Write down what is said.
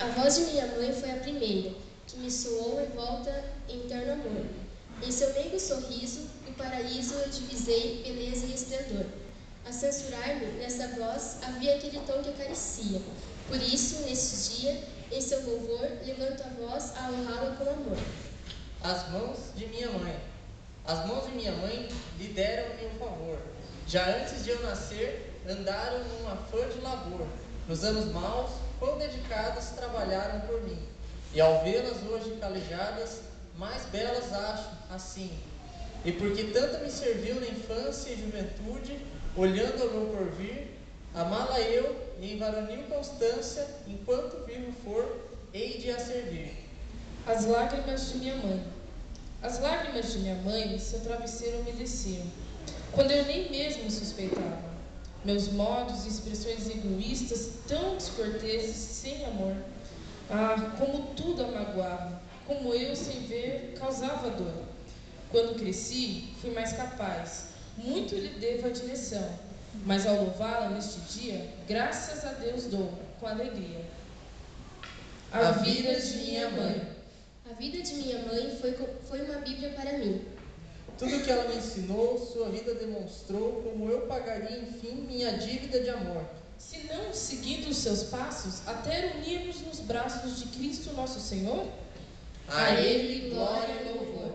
A voz de minha mãe foi a primeira, que me soou em volta em terno amor. Em seu meigo sorriso, do paraíso eu divisei beleza e esplendor. A censurar-me, nessa voz, havia aquele tom que acaricia. Por isso, neste dia, em seu louvor, levanto a voz a honrá-la com amor. As mãos de minha mãe lhe deram-me um favor. Já antes de eu nascer, andaram num afã de labor. Nos anos maus, quão dedicadas trabalharam por mim. E ao vê-las hoje calejadas, mais belas acho, assim. E porque tanto me serviu na infância e juventude, olhando ao meu porvir, amá-la eu, e em varonil constância, enquanto vivo for, hei de a servir. As lágrimas de minha mãe. As lágrimas de minha mãe seu travesseiro umedeciam, quando eu nem mesmo suspeitava. Meus modos e expressões egoístas, tão descorteses, sem amor. Ah, como tudo a magoava, como eu, sem ver, causava dor. Quando cresci, fui mais capaz, muito lhe devo a direção, mas ao louvá-la neste dia, graças a Deus dou, com alegria. A vida de minha mãe. A vida de minha mãe foi uma Bíblia para mim. Tudo que ela me ensinou, sua vida demonstrou, como eu pagaria, enfim, minha dívida de amor. Se não, seguindo os seus passos, até unirmos nos braços de Cristo nosso Senhor? A Ele glória e louvor.